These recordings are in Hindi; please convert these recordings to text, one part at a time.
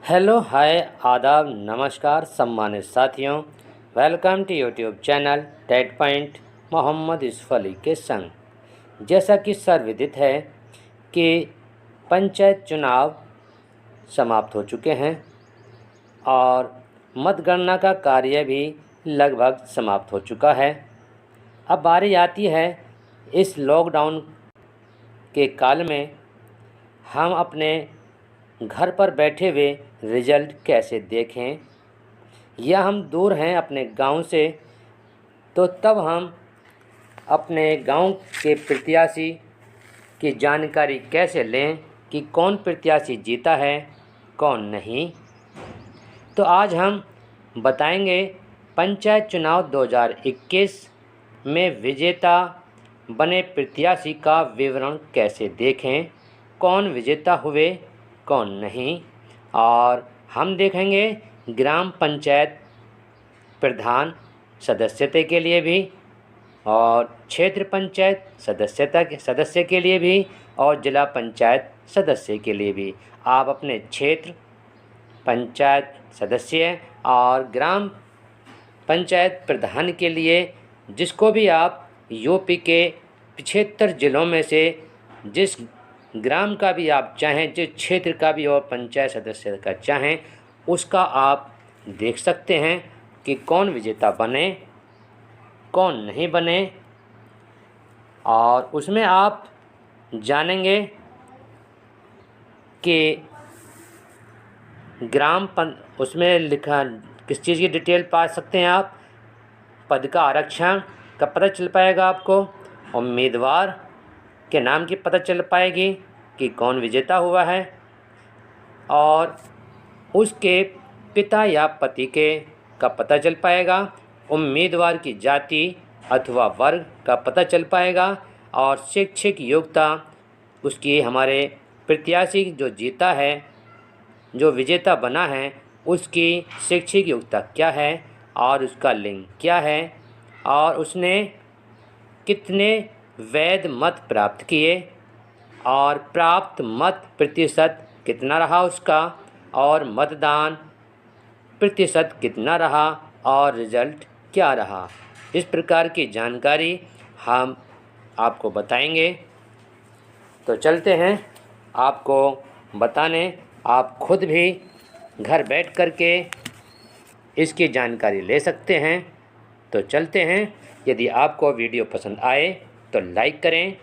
हेलो हाय आदाब नमस्कार सम्मानित साथियों, welcome to YouTube channel TET point Mohammad Yusuf Ali के संग। जैसा कि सर्वविदित है कि पंचायत चुनाव समाप्त हो चुके हैं और मतगणना का कार्य भी लगभग समाप्त हो चुका है। अब बारी आती है इस लॉकडाउन के काल में हम अपने घर पर बैठे हुए रिजल्ट कैसे देखें, या हम दूर हैं अपने गांव से तो तब हम अपने गांव के प्रत्याशी की जानकारी कैसे लें कि कौन प्रत्याशी जीता है कौन नहीं। तो आज हम बताएंगे पंचायत चुनाव 2021 में विजेता बने प्रत्याशी का विवरण कैसे देखें, कौन विजेता हुए कौन नहीं। और हम देखेंगे ग्राम पंचायत प्रधान सदस्यता के लिए भी और क्षेत्र पंचायत सदस्य के लिए भी और जिला पंचायत सदस्य के लिए भी। आप अपने क्षेत्र पंचायत सदस्य और ग्राम पंचायत प्रधान के लिए जिसको भी आप यूपी के 75 जिलों में से जिस ग्राम का भी आप चाहें, जिस क्षेत्र का भी और पंचायत सदस्य का चाहें, उसका आप देख सकते हैं कि कौन विजेता बने कौन नहीं बने। और उसमें आप जानेंगे कि उसमें लिखा किस चीज़ की डिटेल पा सकते हैं आप। पद का आरक्षण का पता चल पाएगा आपको, उम्मीदवार के नाम की पता चल पाएगी कि कौन विजेता हुआ है, और उसके पिता या पति के का पता चल पाएगा, उम्मीदवार की जाति अथवा वर्ग का पता चल पाएगा, और शैक्षिक योग्यता उसकी हमारे प्रत्याशी जो जीता है जो विजेता बना है उसकी शैक्षिक योग्यता क्या है और उसका लिंग क्या है, और उसने कितने वैध मत प्राप्त किए और प्राप्त मत प्रतिशत कितना रहा उसका, और मतदान प्रतिशत कितना रहा और रिजल्ट क्या रहा। इस प्रकार की जानकारी हम आपको बताएंगे। तो चलते हैं आपको बताने, आप खुद भी घर बैठ कर के इसकी जानकारी ले सकते हैं। तो चलते हैं। यदि आपको वीडियो पसंद आए तो लाइक करें,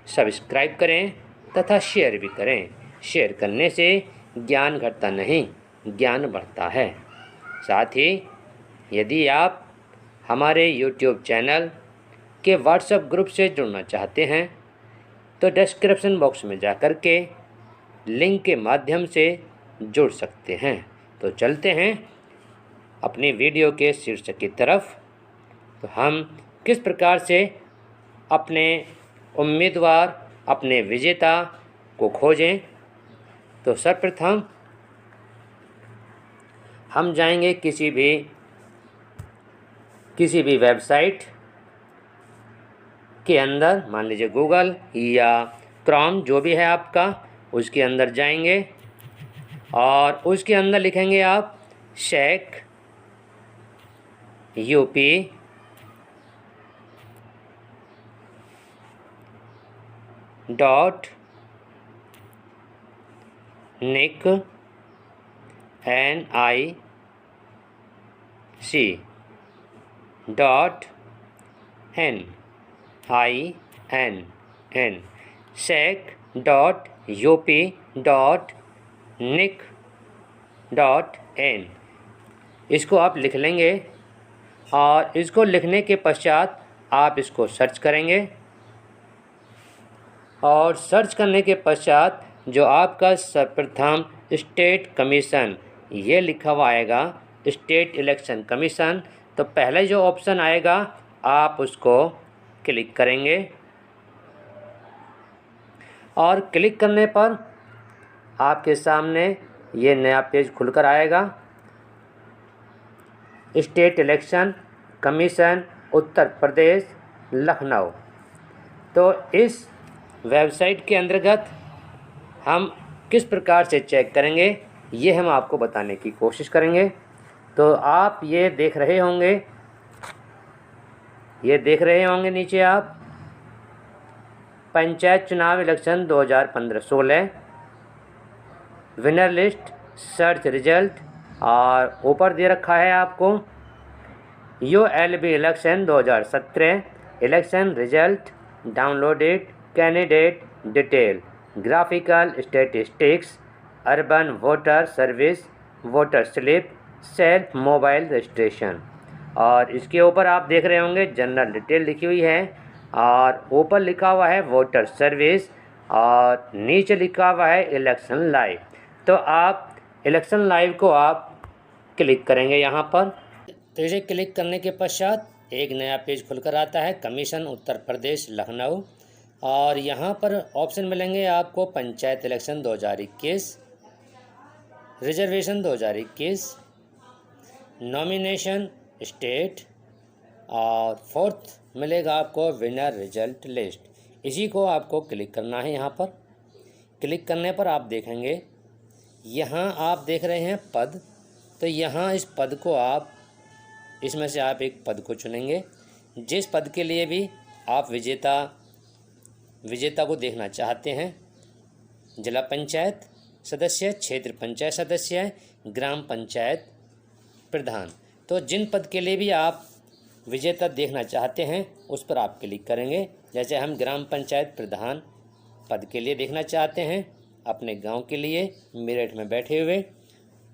सब्सक्राइब करें तथा शेयर भी करें। शेयर करने से ज्ञान घटता नहीं, ज्ञान बढ़ता है। साथ ही यदि आप हमारे YouTube चैनल के व्हाट्सएप ग्रुप से जुड़ना चाहते हैं तो डिस्क्रिप्शन बॉक्स में जाकर के लिंक के माध्यम से जुड़ सकते हैं। तो चलते हैं अपनी वीडियो के शीर्षक की तरफ। तो हम किस प्रकार से अपने उम्मीदवार अपने विजेता को खोजें। तो सर्वप्रथम हम जाएंगे किसी भी वेबसाइट के अंदर, मान लीजिए गूगल या क्रोम जो भी है आपका, उसके अंदर जाएंगे और उसके अंदर लिखेंगे आप shake UP .nic .nic.in sec.up.nic.in इसको आप लिख लेंगे और इसको लिखने के पश्चात आप इसको सर्च करेंगे, और सर्च करने के पश्चात जो आपका सर्वप्रथम स्टेट कमीशन ये लिखा हुआ आएगा, स्टेट इलेक्शन कमीशन, तो पहले जो ऑप्शन आएगा आप उसको क्लिक करेंगे, और क्लिक करने पर आपके सामने ये नया पेज खुलकर आएगा। State election commission Uttar Pradesh Lucknow. तो इस वेबसाइट के अंतर्गत हम किस प्रकार से चेक करेंगे ये हम आपको बताने की कोशिश करेंगे। तो आप ये देख रहे होंगे नीचे आप पंचायत चुनाव election 2015-16 winner list search result, और ऊपर दे रखा है आपको ULB election 2017 election result downloaded candidate detail graphical statistics urban voter service voter slip self mobile registration. और इसके ऊपर आप देख रहे होंगे जनरल डिटेल लिखी हुई है, और ऊपर लिखा हुआ है वोटर सर्विस, और नीचे लिखा हुआ है इलेक्शन लाइव। तो आप इलेक्शन लाइव को आप क्लिक करेंगे यहाँ पर। तो इसे क्लिक करने के पश्चात एक नया पेज खुलकर आता है, कमीशन उत्तर प्रदेश लखनऊ, और यहाँ पर ऑप्शन मिलेंगे आपको panchayat election 2021, reservation 2021, nomination state, और फोर्थ मिलेगा आपको विनर रिजल्ट लिस्ट। इसी को आपको क्लिक करना है। यहाँ पर क्लिक करने पर आप देखेंगे, यहाँ आप देख रहे हैं पद, तो यहाँ इस पद को आप इसमें से आप एक पद को चुनेंगे। जिस पद के लिए भी आप विजेता को देखना चाहते हैं, जिला पंचायत सदस्य, क्षेत्र पंचायत सदस्य, ग्राम पंचायत प्रधान, तो जिन पद के लिए भी आप विजेता देखना चाहते हैं उस पर आप क्लिक करेंगे। जैसे हम ग्राम पंचायत प्रधान पद के लिए देखना चाहते हैं अपने गांव के लिए मेरठ में बैठे हुए।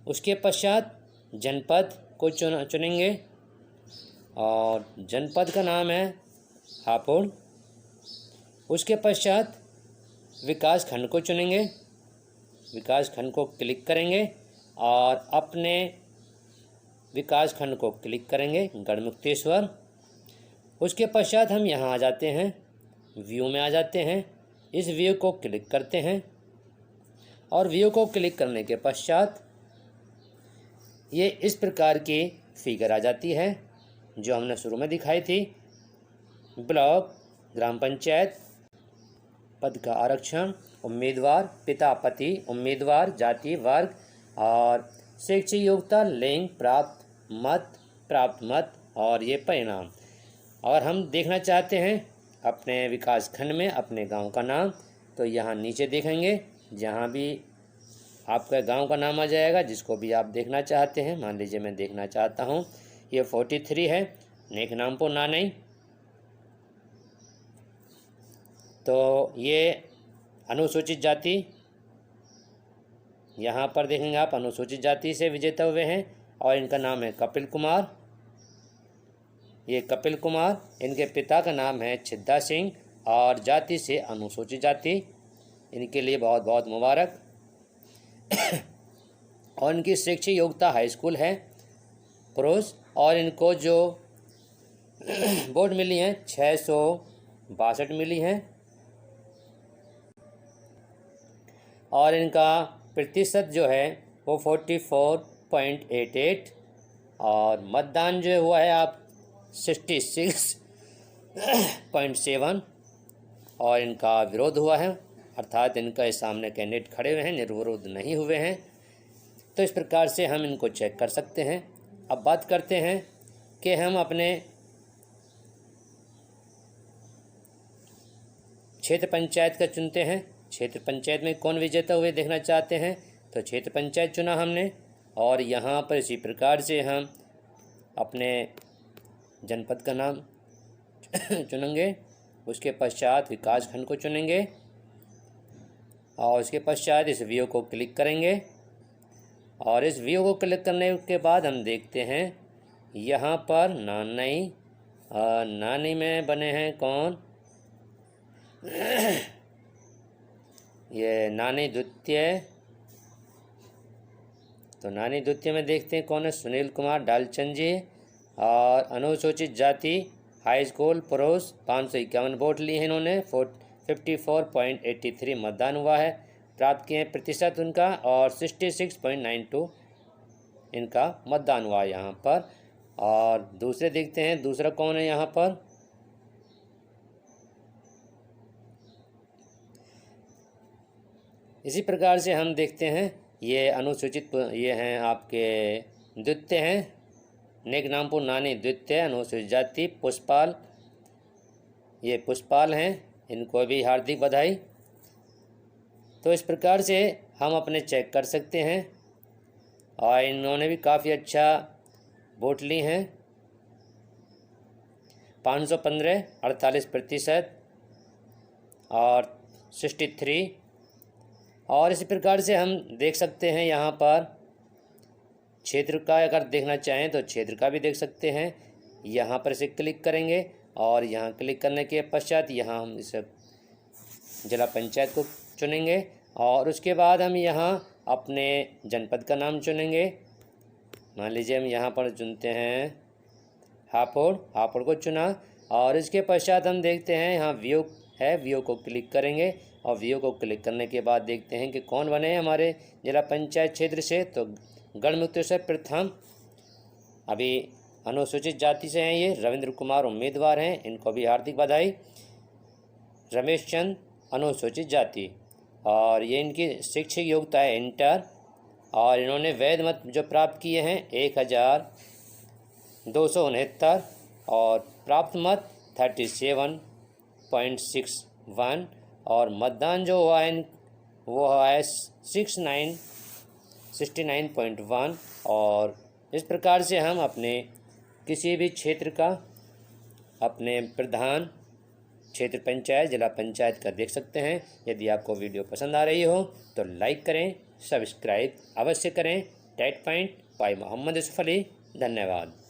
उसके पश्चात जनपद को चुनेंगे, और जनपद का नाम है हापुड़। उसके पश्चात विकास खंड को चुनेंगे, विकास खंड को क्लिक करेंगे और अपने विकास खंड को क्लिक करेंगे गढ़मुक्तेश्वर। उसके पश्चात हम यहाँ आ जाते हैं, व्यू में आ जाते हैं। इस व्यू को क्लिक करते हैं, और व्यू को क्लिक करने के पश्चात ये इस प्रकार की फिगर आ जाती है जो हमने शुरू में दिखाई थी। ब्लॉक, ग्राम पंचायत, पद का आरक्षण, उम्मीदवार, पिता पति, उम्मीदवार, जाति वर्ग, और शैक्षिक योग्यता, लिंग, प्राप्त मत, और ये परिणाम। और हम देखना चाहते हैं अपने विकास खंड में अपने गांव का नाम, तो यहाँ नीचे देखेंगे, जहाँ भी आपका गांव का नाम आ जाएगा जिसको भी आप देखना चाहते हैं। मान लीजिए मैं देखना चाहता हूँ ये 43 है, नेकनामपुर नानई, तो ये अनुसूचित जाति, यहाँ पर देखेंगे आप अनुसूचित जाति से विजेता हुए हैं, और इनका नाम है कपिल कुमार। ये कपिल कुमार, इनके पिता का नाम है छिद्दा सिंह, और जाति से अनुसूचित जाति, इनके लिए बहुत बहुत मुबारक। और इनकी शैक्षिक योग्यता हाई स्कूल है पुरुष, और इनको जो वोट मिली हैं 662 मिली हैं, और इनका प्रतिशत जो है वो 44.88, और मतदान जो हुआ है आप 66.7, और इनका विरोध हुआ है, अर्थात इनका सामने कैंडिडेट खड़े हुए हैं, निर्विरोध नहीं हुए हैं। तो इस प्रकार से हम इनको चेक कर सकते हैं। अब बात करते हैं कि हम अपने क्षेत्र पंचायत का चुनते हैं। क्षेत्र पंचायत में कौन विजेता हुए देखना चाहते हैं, तो क्षेत्र पंचायत चुना हमने, और यहाँ पर इसी प्रकार से हम अपने जनपद का नाम चुनेंगे। उसके पश्चात विकास खंड को चुनेंगे, और उसके पश्चात इस व्यू को क्लिक करेंगे, और इस व्यू को क्लिक करने के बाद हम देखते हैं यहाँ पर नानी में बने हैं कौन, ये नानी द्वितीय। तो नानी द्वितीय में देखते हैं कौन है, सुनील कुमार डालचंद जी, और अनुसूचित जाति हाई स्कूल पुरुष, 551 वोट लिए हैं इन्होंने, 54.83 मतदान हुआ है, प्राप्त किए हैं प्रतिशत उनका, और 66.92 इनका मतदान हुआ है यहाँ पर। और दूसरे देखते हैं, दूसरा कौन है यहाँ पर, इसी प्रकार से हम देखते हैं ये अनुसूचित ये हैं आपके द्वितीय हैं, नेकनामपुर नानी द्वितीय अनुसूचित जाति पुष्पाल, ये पुष्पाल हैं, इनको भी हार्दिक बधाई। तो इस प्रकार से हम अपने चेक कर सकते हैं और इन्होंने भी काफ़ी अच्छा वोट ली हैं, 515 48% और 63। और इसी प्रकार से हम देख सकते हैं यहाँ पर क्षेत्र का अगर देखना चाहें तो क्षेत्र का भी देख सकते हैं। यहाँ पर इसे क्लिक करेंगे और यहाँ क्लिक करने के पश्चात यहाँ हम इस जिला पंचायत को चुनेंगे और उसके बाद हम यहाँ अपने जनपद का नाम चुनेंगे। मान लीजिए हम यहाँ पर चुनते हैं हापुड़ को चुना और इसके पश्चात हम देखते हैं यहाँ व्यू है, व्यू को क्लिक करेंगे और व्यू को क्लिक करने के बाद देखते हैं कि कौन बने हैं हमारे जिला पंचायत क्षेत्र से। तो गणमुक्तों से प्रथम अभी अनुसूचित जाति से हैं, ये रविंद्र कुमार उम्मीदवार हैं, इनको भी हार्दिक बधाई। रमेश चंद अनुसूचित जाति और ये इनकी शैक्षिक योग्यता है इंटर और इन्होंने वैध मत जो प्राप्त किए हैं 1269 और प्राप्त मत 37.61 और मतदान जो हुआ है वो है 69.1। और इस प्रकार से हम अपने किसी भी क्षेत्र का अपने प्रधान क्षेत्र पंचायत जिला पंचायत का देख सकते हैं। यदि आपको वीडियो पसंद आ रही हो तो लाइक करें, सब्सक्राइब अवश्य करें। TET point by Mohammad Yusuf Ali. धन्यवाद।